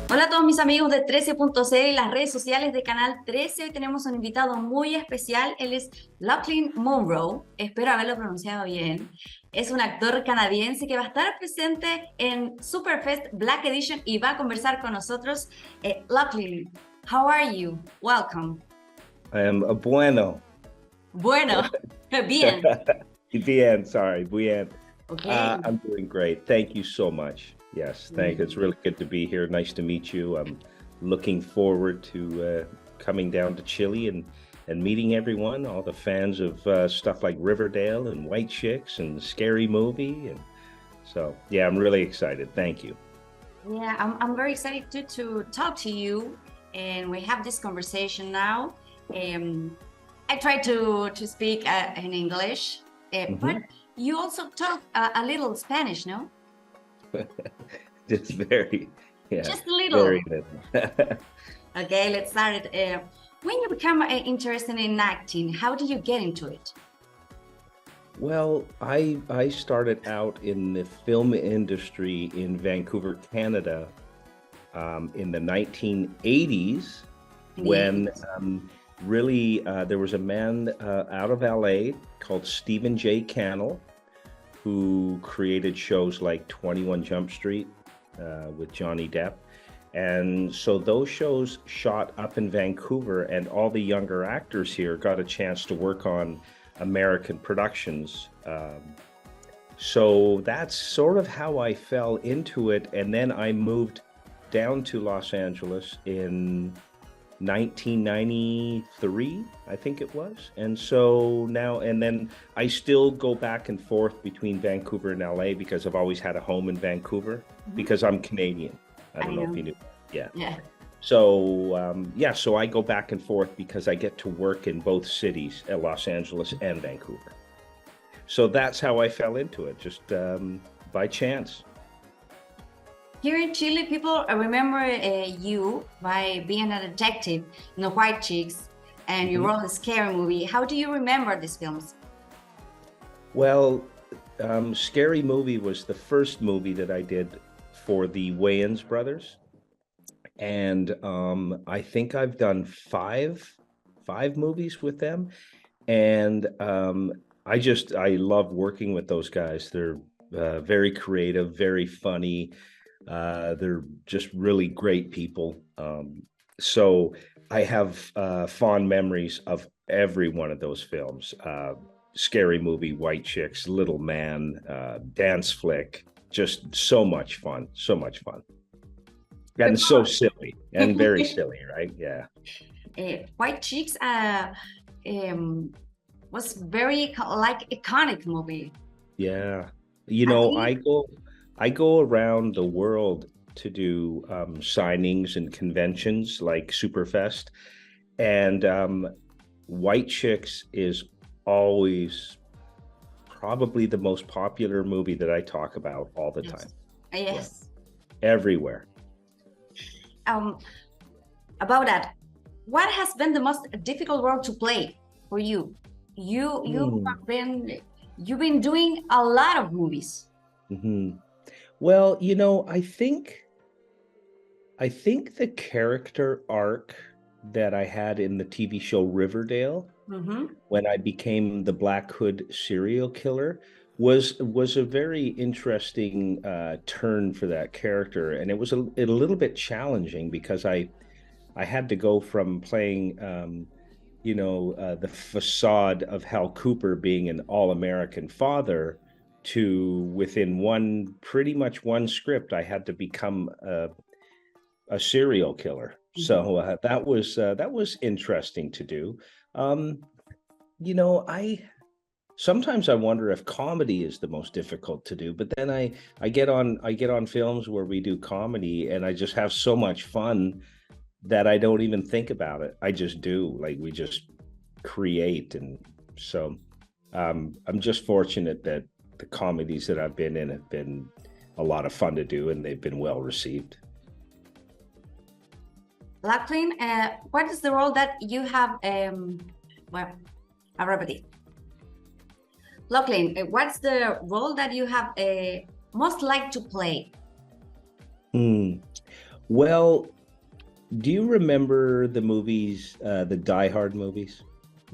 Hola a todos mis amigos de 13.c y las redes sociales de Canal 13. Hoy tenemos un invitado muy especial. Él es Lochlyn Munro. Espero haberlo pronunciado bien. Es un actor canadiense que va a estar presente en Superfest Black Edition y va a conversar con nosotros. Lochlyn, how are you? Welcome. Bueno. Bueno, bien. Bien, sorry, bien. Okay. I'm doing great. Thank you so much. Yes, thank you. It's really good to be here. Nice to meet you. I'm looking forward to coming down to Chile and meeting everyone, all the fans of stuff like Riverdale and White Chicks and Scary Movie. And so, yeah, I'm really excited. Thank you. Yeah, I'm very excited to talk to you, and we have this conversation now. I try to speak in English, but you also talk a little Spanish, no? Just very, yeah, Just a little. very little. Okay, let's start. When you become interested in acting, how do you get into it? Well, I started out in the film industry in Vancouver, Canada, in the 1980s, when really there was a man out of LA called Stephen J. Cannell, who created shows like 21 Jump Street with Johnny Depp. And so those shows shot up in Vancouver, and all the younger actors here got a chance to work on American productions. So that's sort of how I fell into it. And then I moved down to Los Angeles in 1993, I think it was. And so now, and then I still go back and forth between Vancouver and LA because I've always had a home in Vancouver because I'm Canadian. I don't know if you knew. Yeah. So, so I go back and forth because I get to work in both cities, at Los Angeles and Vancouver. So that's how I fell into it, just by chance. Here in Chile, people remember you by being a detective in the White Chicks, and you wrote a scary movie. How do you remember these films? Well, Scary Movie was the first movie that I did for the Wayans brothers. And I think I've done five movies with them. And I love working with those guys. They're very creative, very funny. They're just really great people. So I have fond memories of every one of those films. Scary Movie, White Chicks, Little Man, Dance Flick, just so much fun. And so silly and very silly, right? Yeah. White Chicks was very iconic movie. Yeah. You know, I go around the world to do signings and conventions like Superfest, and White Chicks is always probably the most popular movie that I talk about all the time. Yes. Yeah. Everywhere. About that, what has been the most difficult role to play for you? You've been doing a lot of movies. Well, you know, I think the character arc that I had in the TV show Riverdale, when I became the Black Hood serial killer, was a very interesting turn for that character, and it was a little bit challenging because I had to go from playing the facade of Hal Cooper being an all-American father to, within pretty much one script, I had to become a serial killer. So that was interesting to do. Sometimes I wonder if comedy is the most difficult to do, but then I get on films where we do comedy and I just have so much fun that I don't even think about it. I just do, like, we just create. And so I'm just fortunate that the comedies that I've been in have been a lot of fun to do, and they've been well received. Lochlyn, what is the role that you have? I'll repeat. Lochlyn, what's the role that you have most like to play? Well, do you remember the movies, the Die Hard movies?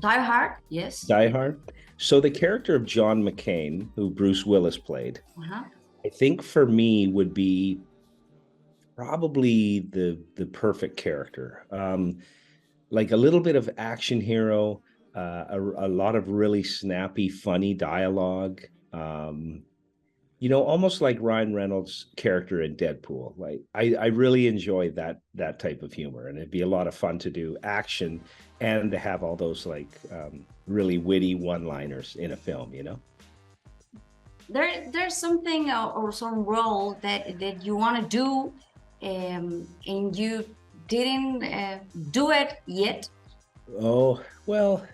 Die Hard, yes. Die Hard. So the character of John McCain, who Bruce Willis played, Uh-huh. I think for me would be probably the perfect character. Like a little bit of action hero, a lot of really snappy, funny dialogue. Almost like Ryan Reynolds' character in Deadpool. Like I really enjoy that type of humor, and it'd be a lot of fun to do action and to have all those like really witty one-liners in a film. There's something or some role that you want to do, and you didn't do it yet. Oh, well,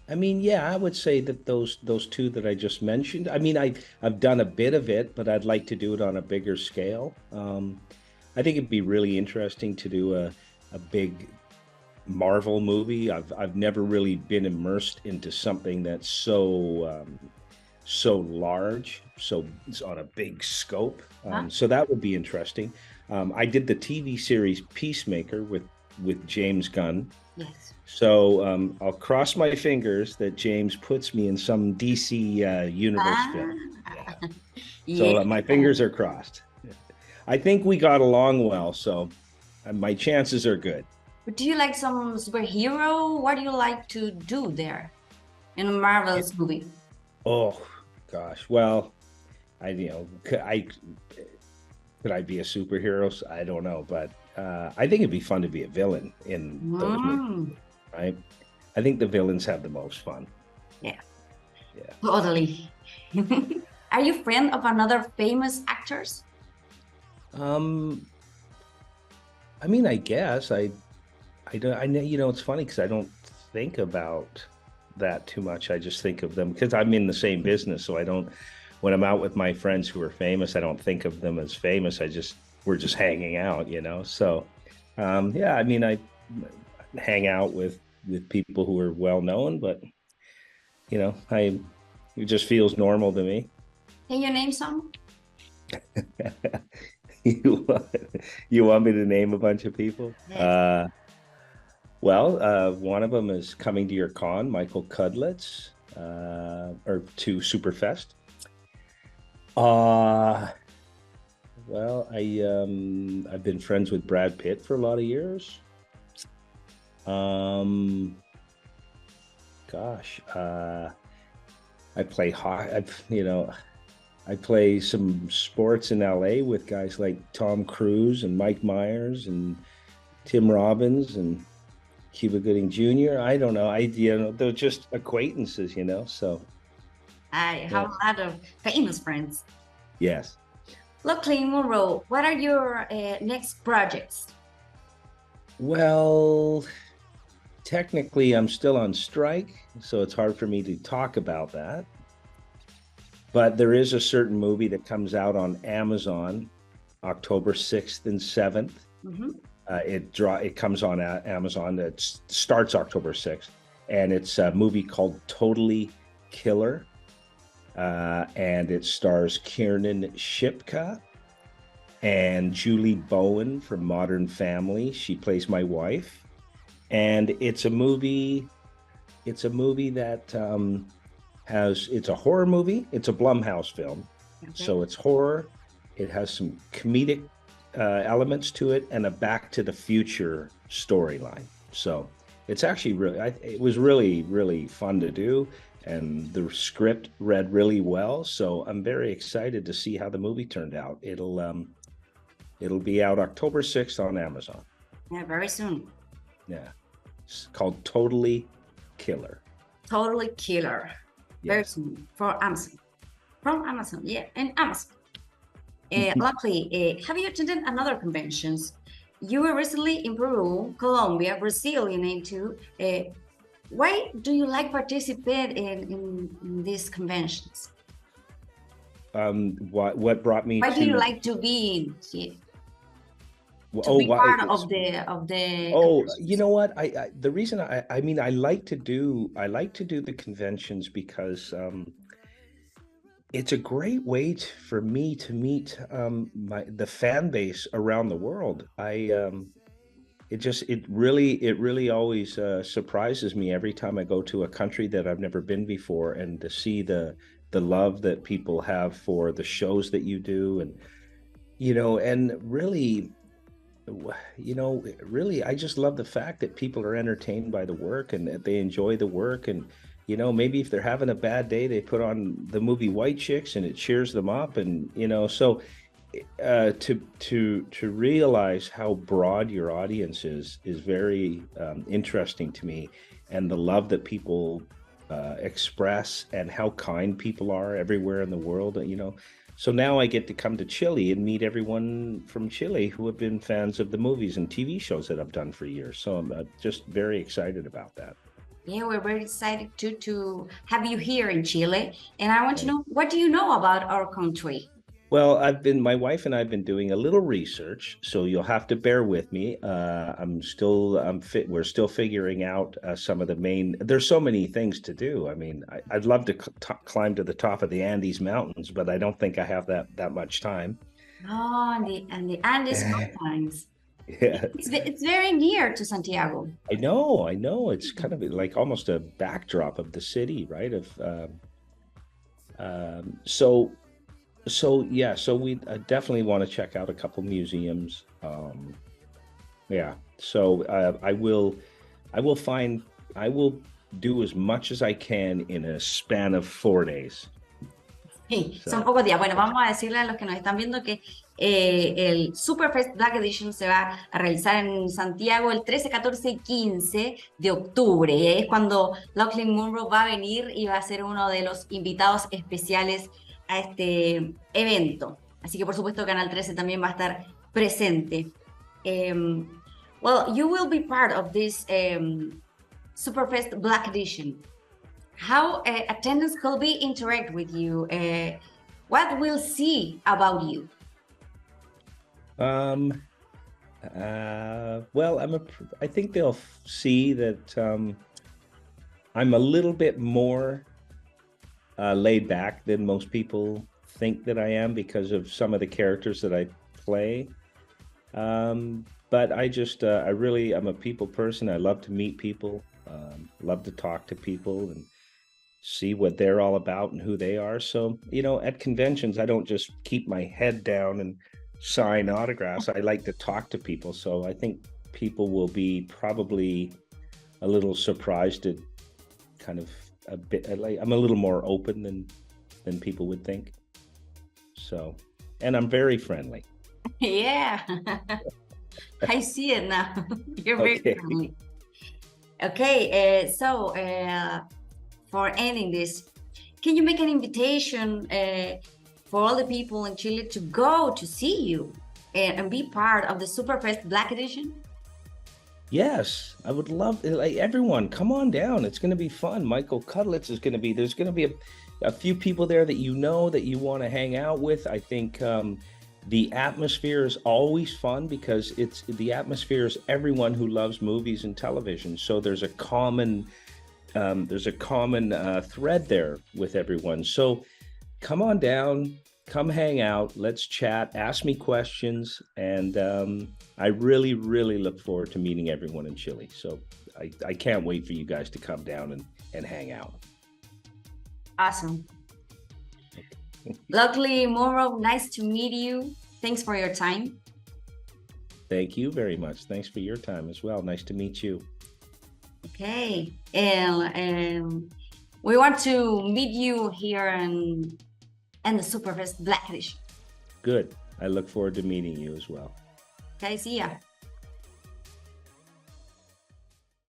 I mean, yeah, I would say that those two that I just mentioned. I mean, I've done a bit of it, but I'd like to do it on a bigger scale. I think it'd be really interesting to do a big Marvel movie. I've never really been immersed into something that's so large, so it's on a big scope. Huh? So that would be interesting. I did the TV series Peacemaker with James Gunn. Yes. So I'll cross my fingers that James puts me in some DC universe film. Yeah. So Yeah. my fingers are crossed. I think we got along well, so my chances are good. But do you like some superhero? What do you like to do there in a Marvel's movie? Oh gosh, well, could I be a superhero? I don't know, but I think it'd be fun to be a villain in those movies, right? I think the villains have the most fun. Yeah. Yeah. Totally. Are you friend of another famous actors? I mean, I guess I don't. I know, it's funny because I don't think about that too much. I just think of them because I'm in the same business, so I don't. When I'm out with my friends who are famous, I don't think of them as famous. We're just hanging out. So, yeah, I mean, I hang out with people who are well known, but it just feels normal to me. Can you name some? You you want me to name a bunch of people? Yes. Well, one of them is coming to your con, Michael Cudlitz, or to Superfest. Well, I've been friends with Brad Pitt for a lot of years. Gosh, I play I play some sports in LA with guys like Tom Cruise and Mike Myers and Tim Robbins and Cuba Gooding Jr. I don't know. They're just acquaintances, so. I have a lot of famous friends. Yes. Lochlyn Munro, what are your next projects? Well, technically, I'm still on strike, so it's hard for me to talk about that. But there is a certain movie that comes out on Amazon, October 6th and 7th. Mm-hmm. It comes on Amazon. It starts October 6th, and it's a movie called Totally Killer. And it stars Kiernan Shipka and Julie Bowen from Modern Family. She plays my wife, and it's a movie that it's a horror movie. It's a Blumhouse film, okay. So it's horror. It has some comedic elements to it and a Back to the Future storyline. So it's actually it was really, really fun to do. And the script read really well, so I'm very excited to see how the movie turned out. It'll be out October 6th on Amazon. Yeah, very soon. Yeah, it's called Totally Killer. Totally Killer. Yes. Very soon for Amazon. From Amazon, yeah, and Amazon. Luckily, have you attended another conventions? You were recently in Peru, Colombia, Brazil, you named too. Why do you like participate in these conventions? What brought me? Why do you like to be here? To be part of the. Oh, you know what? The reason I mean I like to do the conventions because it's a great way for me to meet the fan base around the world. It really always surprises me every time I go to a country that I've never been before, and to see the love that people have for the shows that you do, and and really, I just love the fact that people are entertained by the work and that they enjoy the work. And, maybe if they're having a bad day, they put on the movie White Chicks and it cheers them up. And, so to realize how broad your audience is very interesting to me, and the love that people express and how kind people are everywhere in the world, So now I get to come to Chile and meet everyone from Chile who have been fans of the movies and TV shows that I've done for years. So I'm just very excited about that. Yeah, we're very excited to have you here in Chile. And I want to know, what do you know about our country? Well, my wife and I have been doing a little research, so you'll have to bear with me. We're still figuring out some of the there's so many things to do. I mean, I'd love to climb to the top of the Andes Mountains, but I don't think I have that much time. Oh, and the Andes Mountains. Yeah. It's very near to Santiago. I know. It's kind of like almost a backdrop of the city, right? So we definitely want to check out a couple museums. So I will do as much as I can in a span of 4 days. Sí, son pocos días. Bueno, vamos a decirle a los que nos están viendo que el Superfest Black Edition se va a realizar en Santiago el 13, 14 y 15 de octubre. Es cuando Lochlyn Munro va a venir y va a ser uno de los invitados especiales a este evento. Así que por supuesto Canal 13 también va a estar presente. Well, you will be part of this Superfest Black Edition. How attendance could be interact with you? What will see about you? Well, I think they'll see that I'm a little bit more laid back than most people think that I am because of some of the characters that I play. But I'm a people person. I love to meet people, love to talk to people and see what they're all about and who they are. So, at conventions, I don't just keep my head down and sign autographs. I like to talk to people. So I think people will be probably a little surprised at kind of a bit, like I'm a little more open than people would think. So, and I'm very friendly. Yeah, I see it now. You're very friendly. Okay, so for ending this, can you make an invitation for all the people in Chile to go to see you and be part of the Superfest Black Edition? Yes, I would love, like, everyone, come on down. It's going to be fun. Michael Cudlitz is going to be, there's going to be a few people there that that you want to hang out with. I think the atmosphere is always fun because the atmosphere is everyone who loves movies and television. So there's a common thread there with everyone. So come on down, come hang out, let's chat, ask me questions, and I really, really look forward to meeting everyone in Chile. So I can't wait for you guys to come down and hang out. Awesome. Lochlyn Munro, nice to meet you. Thanks for your time. Thank you very much. Thanks for your time as well. Nice to meet you. Okay, and we want to meet you here in the Superfest Black Edition. Good. I look forward to meeting you as well. Okay, see ya.